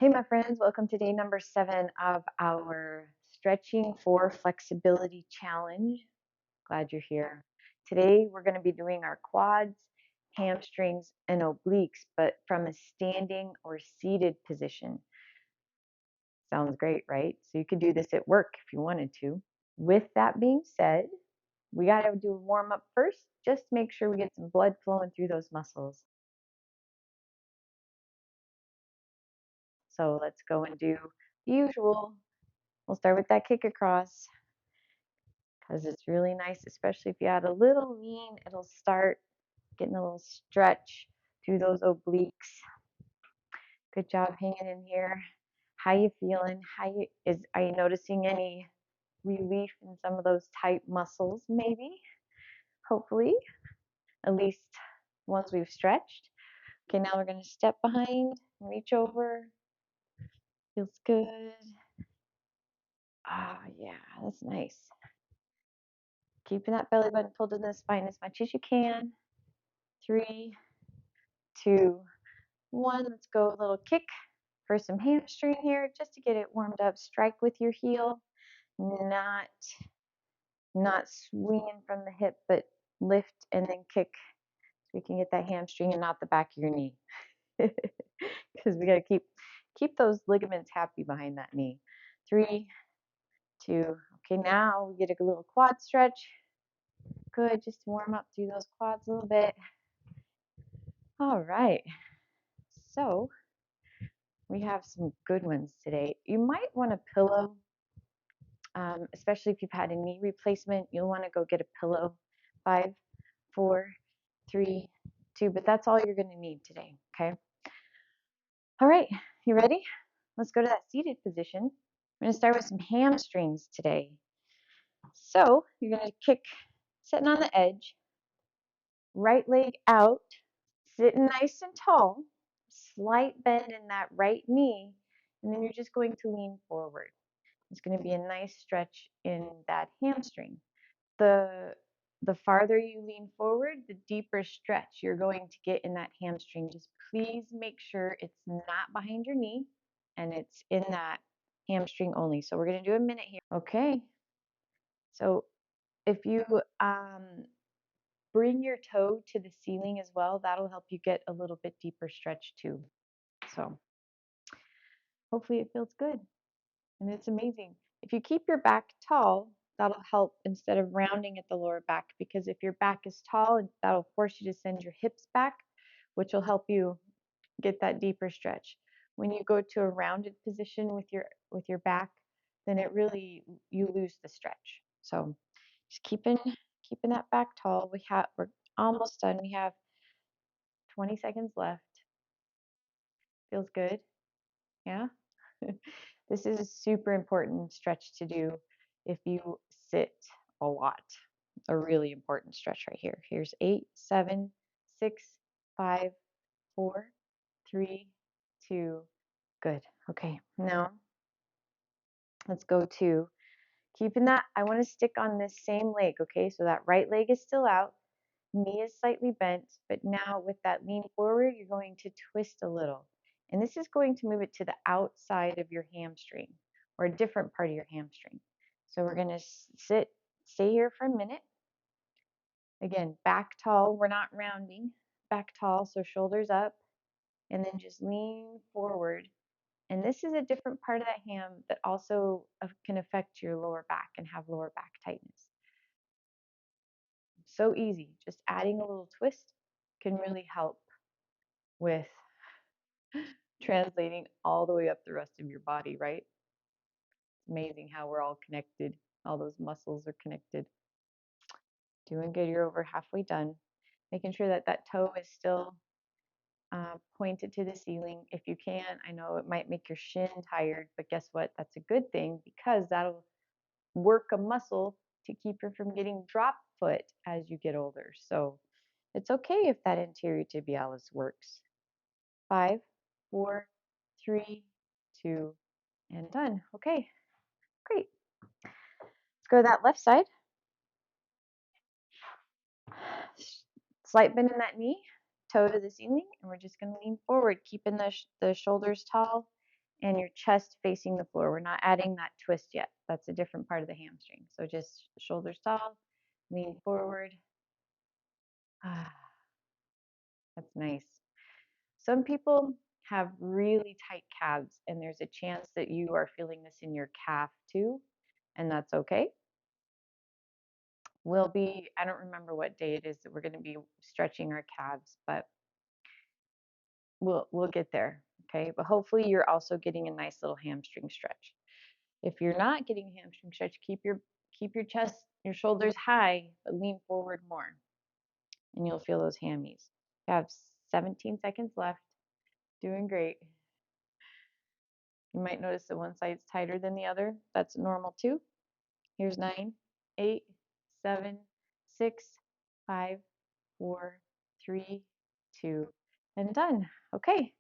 Hey, my friends, welcome to day number 7 of our Stretching for Flexibility Challenge. Glad you're here. Today, we're going to be doing our quads, hamstrings, and obliques, but from a standing or seated position. Sounds great, right? So you could do this at work if you wanted to. With that being said, we got to do a warm up first, just to make sure we get some blood flowing through those muscles. So let's go and do the usual. We'll start with that kick across, because it's really nice, especially if you add a little lean, it'll start getting a little stretch through those obliques. Good job hanging in here. How you feeling? Are you noticing any relief in some of those tight muscles? Maybe, hopefully, at least ones we've stretched. Okay, now we're gonna step behind, reach over. Feels good. Ah, yeah, that's nice. Keeping that belly button pulled in the spine as much as you can. 3, 2, 1. Let's go a little kick for some hamstring here, just to get it warmed up. Strike with your heel, not swinging from the hip, but lift and then kick, so we can get that hamstring and not the back of your knee, because we got to keep those ligaments happy behind that knee. 3, 2. Okay, now we get a little quad stretch. Good, just warm up through those quads a little bit. All right, so we have some good ones today. You might want a pillow, especially if you've had a knee replacement. You'll want to go get a pillow. 5, 4, 3, 2, but that's all you're going to need today, okay? All right, you ready? Let's go to that seated position. We're going to start with some hamstrings today. So you're going to kick, sitting on the edge, right leg out, sitting nice and tall, slight bend in that right knee, and then you're just going to lean forward. It's going to be a nice stretch in that hamstring. The farther you lean forward, the deeper stretch you're going to get in that hamstring. Just please make sure it's not behind your knee and it's in that hamstring only. So we're going to do a minute here. Okay. So if you bring your toe to the ceiling as well, that'll help you get a little bit deeper stretch too. So hopefully it feels good. And it's amazing. If you keep your back tall, that'll help instead of rounding at the lower back, because if your back is tall, that'll force you to send your hips back, which will help you get that deeper stretch. When you go to a rounded position with your back, then you lose the stretch. So just keeping that back tall. We're almost done. We have 20 seconds left. Feels good. Yeah. This is a super important stretch to do if you sit a lot. A really important stretch right here. Here's 8, 7, 6, 5, 4, 3, 2. Good. Okay, now let's go to keeping that. I want to stick on this same leg, okay? So that right leg is still out, knee is slightly bent, but now with that lean forward, you're going to twist a little. And this is going to move it to the outside of your hamstring, or a different part of your hamstring. So we're going to stay here for a minute. Again, back tall, we're not rounding. Back tall, so shoulders up, and then just lean forward. And this is a different part of that ham that also can affect your lower back and have lower back tightness. So easy, just adding a little twist can really help with translating all the way up the rest of your body, right? It's amazing how we're all connected. All those muscles are connected. Doing good. You're over halfway done. Making sure that that toe is still pointed to the ceiling if you can. I know it might make your shin tired, but guess what? That's a good thing, because that'll work a muscle to keep you from getting drop foot as you get older. So it's okay if that anterior tibialis works. 5, 4, 3, 2, and done. Okay, great. Let's go to that left side. Slight bend in that knee, toe to the ceiling, and we're just going to lean forward, keeping the shoulders tall and your chest facing the floor. We're not adding that twist yet. That's a different part of the hamstring. So just shoulders tall, lean forward. Ah, that's nice. Some people have really tight calves, and there's a chance that you are feeling this in your calf too, and that's okay. I don't remember what day it is that we're going to be stretching our calves, but we'll get there, okay? But hopefully you're also getting a nice little hamstring stretch. If you're not getting a hamstring stretch, keep your chest, your shoulders high, but lean forward more, and you'll feel those hammies. You have 17 seconds left. Doing great. You might notice that one side's tighter than the other. That's normal too. Here's 9, 8, 7, 6, 5, 4, 3, 2, and done. Okay.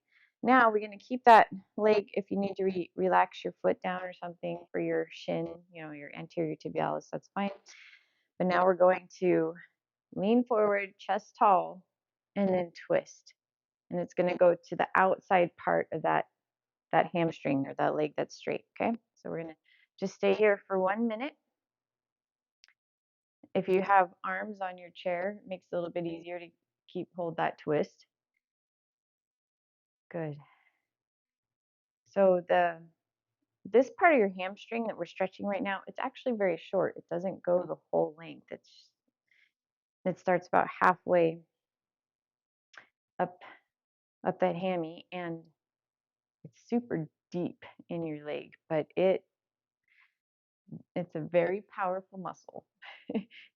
Now we're going to keep that leg. If you need to relax your foot down or something for your shin, your anterior tibialis, that's fine. But now we're going to lean forward, chest tall, and then twist. And it's going to go to the outside part of that hamstring or that leg that's straight, okay? So we're going to just stay here for 1 minute. If you have arms on your chair, it makes it a little bit easier to hold that twist. Good. So this part of your hamstring that we're stretching right now, it's actually very short. It doesn't go the whole length. It starts about halfway up that hammy, and it's super deep in your leg, but it's a very powerful muscle.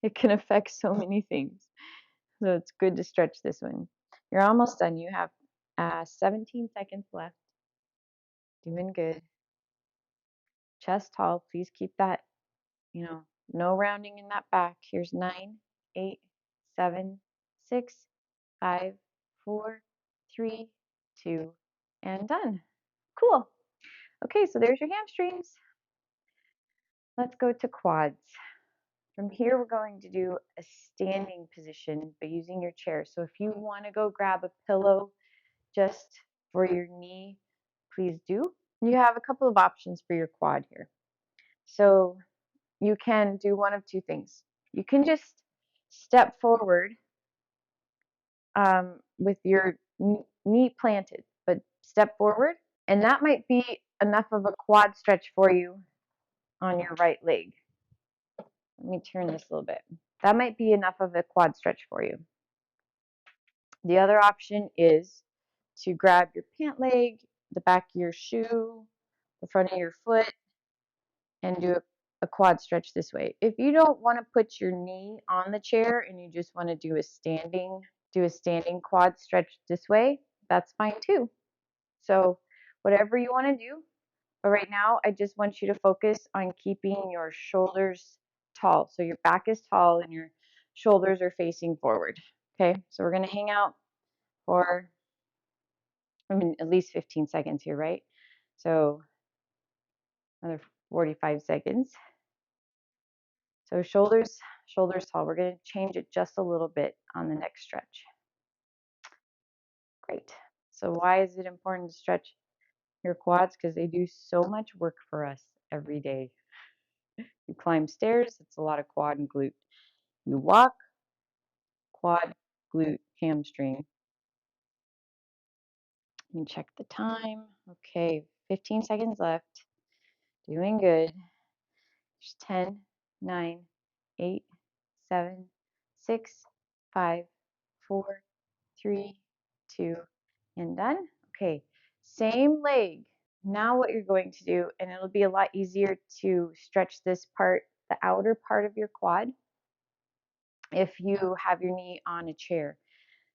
It can affect so many things. So it's good to stretch this one. You're almost done. You have 17 seconds left. Doing good. Chest tall. Please keep that, no rounding in that back. Here's 9, 8, 7, 6, 5, 4, 3, 2, and done. Cool. Okay, so there's your hamstrings. Let's go to quads. From here, we're going to do a standing position, but using your chair. So if you want to go grab a pillow just for your knee, please do. You have a couple of options for your quad here. So you can do one of two things. You can just step forward with your knee planted, but step forward, and that might be enough of a quad stretch for you on your right leg. Let me turn this a little bit. That might be enough of a quad stretch for you. The other option is to grab your pant leg, the back of your shoe, the front of your foot, and do a quad stretch this way. If you don't want to put your knee on the chair and you just want to do a standing quad stretch this way, that's fine too. So whatever you want to do. But right now, I just want you to focus on keeping your shoulders tall. So your back is tall and your shoulders are facing forward. Okay, so we're going to hang out for, at least 15 seconds here, right? So another 45 seconds. So shoulders tall. We're going to change it just a little bit on the next stretch. Great. So why is it important to stretch your quads? Because they do so much work for us every day. You climb stairs, it's a lot of quad and glute. You walk, quad, glute, hamstring. You can check the time. Okay, 15 seconds left. Doing good. There's 10, 9, 8, 7, 6, 5, 4, 3, 2, and done. Okay, same leg. Now what you're going to do, and it'll be a lot easier to stretch this part, the outer part of your quad, if you have your knee on a chair.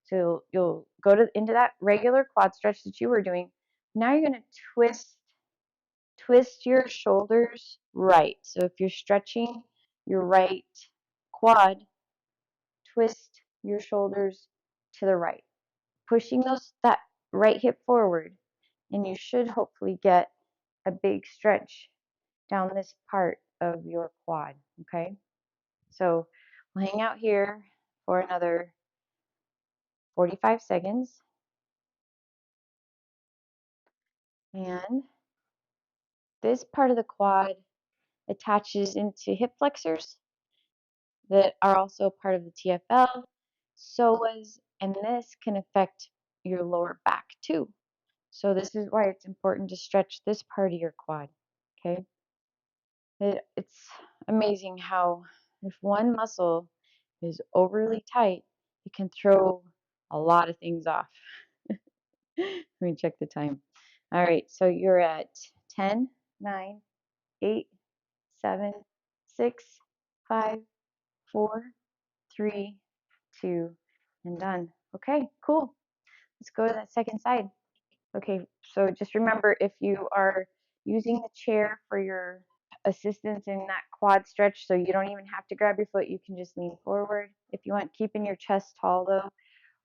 So you'll go into that regular quad stretch that you were doing. Now you're going to twist your shoulders right. So if you're stretching your right quad, twist your shoulders to the right, pushing that right hip forward, and you should hopefully get a big stretch down this part of your quad, okay? So we'll hang out here for another 45 seconds. And this part of the quad attaches into hip flexors that are also part of the TFL. And this can affect your lower back too. So this is why it's important to stretch this part of your quad. Okay. It's amazing how if one muscle is overly tight, it can throw a lot of things off. Let me check the time. All right, so you're at 10, 9, 8, 7, 6, 5, 4, 3, 2, and done. Okay, cool. Let's go to that second side. Okay, so just remember if you are using the chair for your assistance in that quad stretch, so you don't even have to grab your foot, you can just lean forward. If you want keeping your chest tall though,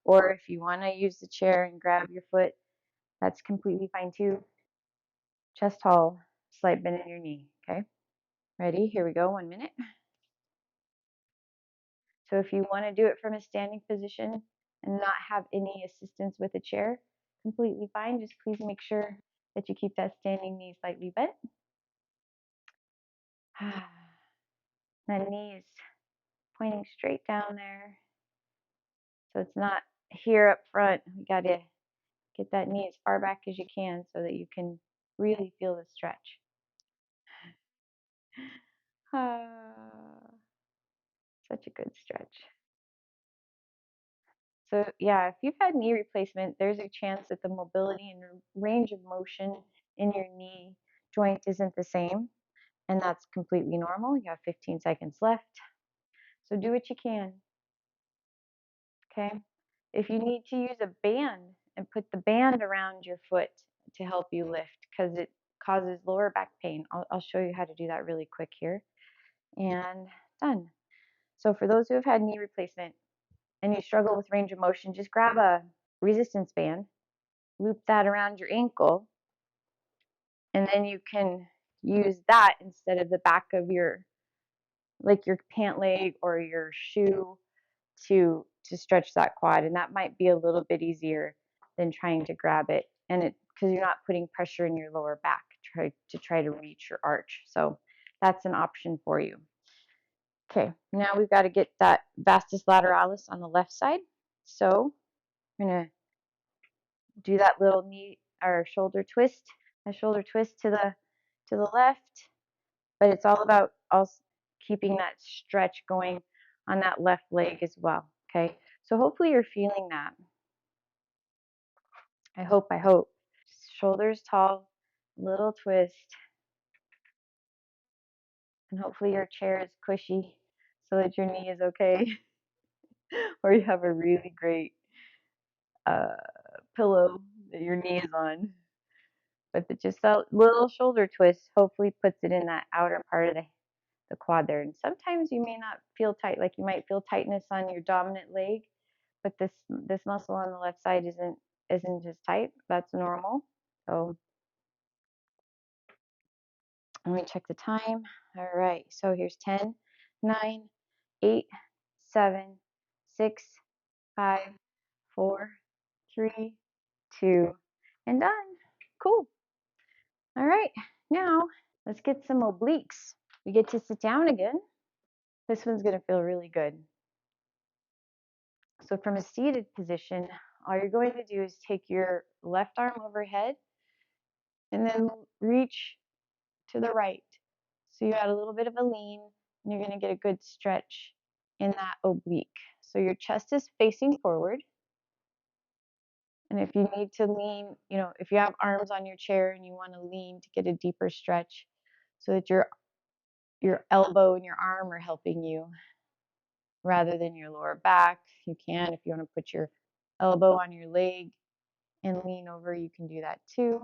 or if you want to use the chair and grab your foot, that's completely fine too. Chest tall, slight bend in your knee, okay? Ready? Here we go, 1 minute. So if you want to do it from a standing position and not have any assistance with a chair, completely fine. Just please make sure that you keep that standing knee slightly bent. That knee is pointing straight down there. So it's not here up front. We got to get that knee as far back as you can so that you can really feel the stretch. Such a good stretch. So yeah, if you've had knee replacement, there's a chance that the mobility and range of motion in your knee joint isn't the same, and that's completely normal. You have 15 seconds left. So do what you can, okay? If you need to use a band and put the band around your foot to help you lift because it causes lower back pain, I'll show you how to do that really quick here. And done. So for those who have had knee replacement and you struggle with range of motion, just grab a resistance band, loop that around your ankle, and then you can use that instead of the back of your pant leg or your shoe to stretch that quad, and that might be a little bit easier than trying to grab it, and it because you're not putting pressure in your lower back try to reach your arch. So that's an option for you. Okay, now we've got to get that vastus lateralis on the left side. So we're gonna do that little knee or shoulder twist, a shoulder twist to the left, but it's all about also keeping that stretch going on that left leg as well. Okay, so hopefully you're feeling that. I hope. Shoulders tall, little twist, and hopefully your chair is cushy so that your knee is okay, or you have a really great pillow that your knee is on. But just that little shoulder twist hopefully puts it in that outer part of the quad there. And sometimes you may not feel tight, like you might feel tightness on your dominant leg, but this muscle on the left side isn't as tight. That's normal. So let me check the time. All right, so here's 10, 9, 8, 7, 6, 5, 4, 3, 2, and done. Cool. All right, now let's get some obliques. We get to sit down again. This one's going to feel really good. So from a seated position, all you're going to do is take your left arm overhead and then reach to the right. So you add a little bit of a lean and you're going to get a good stretch in that oblique. So your chest is facing forward. And if you need to lean, if you have arms on your chair and you want to lean to get a deeper stretch so that your elbow and your arm are helping you rather than your lower back, you can. If you want to put your elbow on your leg and lean over, you can do that too.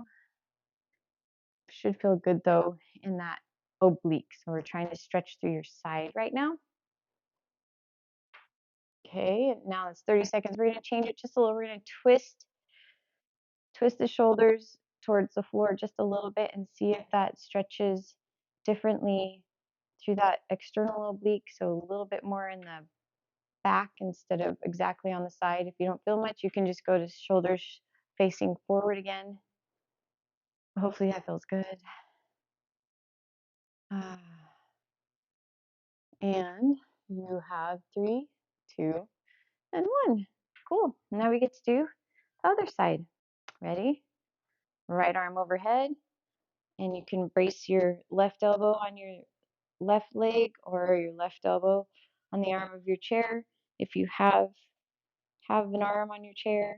Should feel good though in that oblique. So we're trying to stretch through your side right now. Okay, now it's 30 seconds. We're going to change it just a little. We're going to twist the shoulders towards the floor just a little bit and see if that stretches differently through that external oblique. So a little bit more in the back instead of exactly on the side. If you don't feel much, you can just go to shoulders facing forward again. Hopefully that feels good. Ah, and you have 3, 2, and 1. Cool. Now we get to do the other side. Ready? Right arm overhead, and you can brace your left elbow on your left leg or your left elbow on the arm of your chair if you have an arm on your chair.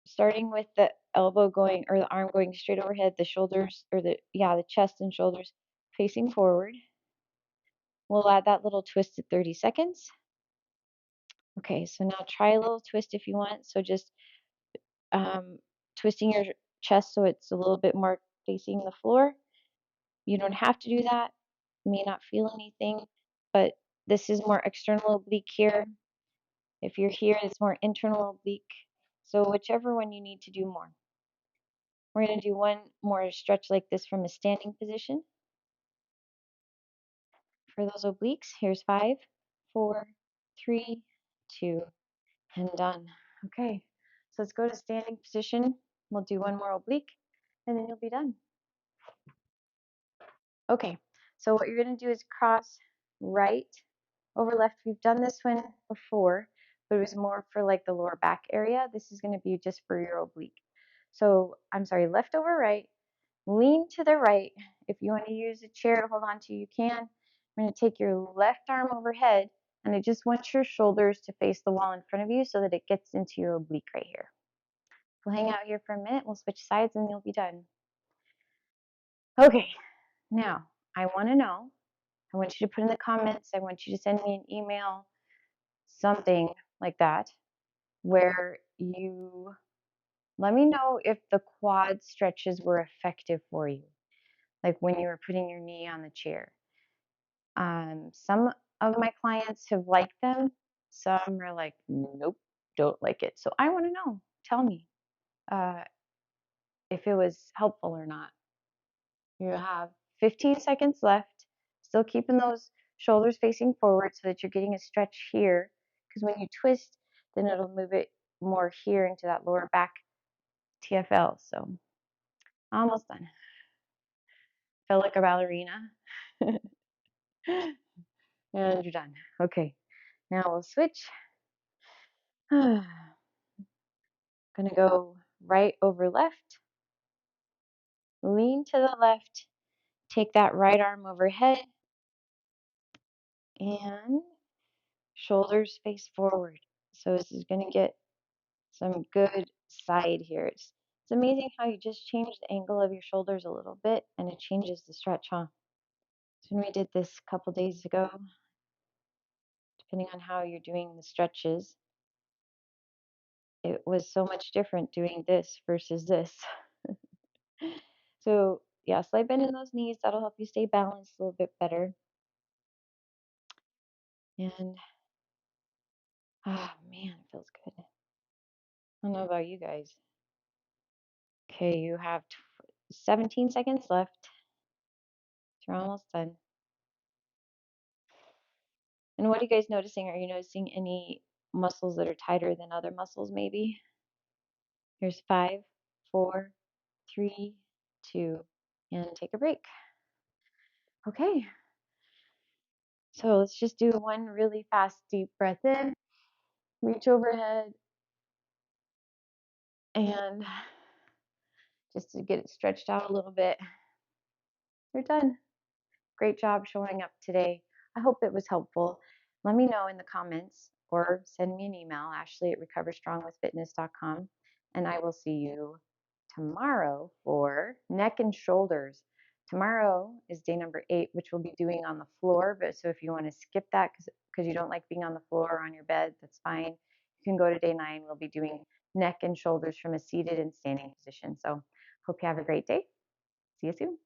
Starting with the elbow going or the arm going straight overhead, the shoulders or the chest and shoulders facing forward. We'll add that little twist at 30 seconds. Okay, so now try a little twist if you want. So just twisting your chest so it's a little bit more facing the floor. You don't have to do that. You may not feel anything, but this is more external oblique here. If you're here, it's more internal oblique. So whichever one you need to do more. We're going to do one more stretch like this from a standing position. For those obliques, here's 5, 4, 3, 2, and done. Okay, so let's go to standing position. We'll do one more oblique, and then you'll be done. Okay, so what you're going to do is cross right over left. We've done this one before, but it was more for like the lower back area. This is going to be just for your oblique. So, I'm sorry, left over right, lean to the right. If you want to use a chair to hold on to, you can. I'm going to take your left arm overhead, and I just want your shoulders to face the wall in front of you so that it gets into your oblique right here. We'll hang out here for a minute. We'll switch sides, and you'll be done. Okay, now I want to know. I want you to put in the comments. I want you to send me an email, something like that, where you let me know if the quad stretches were effective for you, like when you were putting your knee on the chair. Some of my clients have liked them. Some are like, nope, don't like it. So I want to know. Tell me uh, if it was helpful or not. You have 15 seconds left. Still keeping those shoulders facing forward so that you're getting a stretch here. Because when you twist, then it'll move it more here into that lower back TFL. So almost done. Felt like a ballerina. And you're done. Okay, now we'll switch. Gonna go right over left, lean to the left, take that right arm overhead, and shoulders face forward. So this is gonna get some good side here. It's amazing how you just change the angle of your shoulders a little bit and it changes the stretch, huh? So when we did this a couple days ago, depending on how you're doing the stretches, it was so much different doing this versus this. So yeah, slight bend in those knees. That'll help you stay balanced a little bit better. And oh man, it feels good. I don't know about you guys. Okay, you have 17 seconds left. You're almost done. And what are you guys noticing? Are you noticing any muscles that are tighter than other muscles maybe? Here's 5, 4, 3, 2, and take a break. Okay, so let's just do one really fast deep breath in, reach overhead, and just to get it stretched out a little bit. You're done. Great job showing up today. I hope it was helpful. Let me know in the comments or send me an email, ashley@recoverstrongwithfitness.com, and I will see you tomorrow for neck and shoulders. Tomorrow is day number 8, which we'll be doing on the floor. But so if you want to skip that because you don't like being on the floor or on your bed, that's fine. You can go to day 9. We'll be doing neck and shoulders from a seated and standing position. So hope you have a great day. See you soon.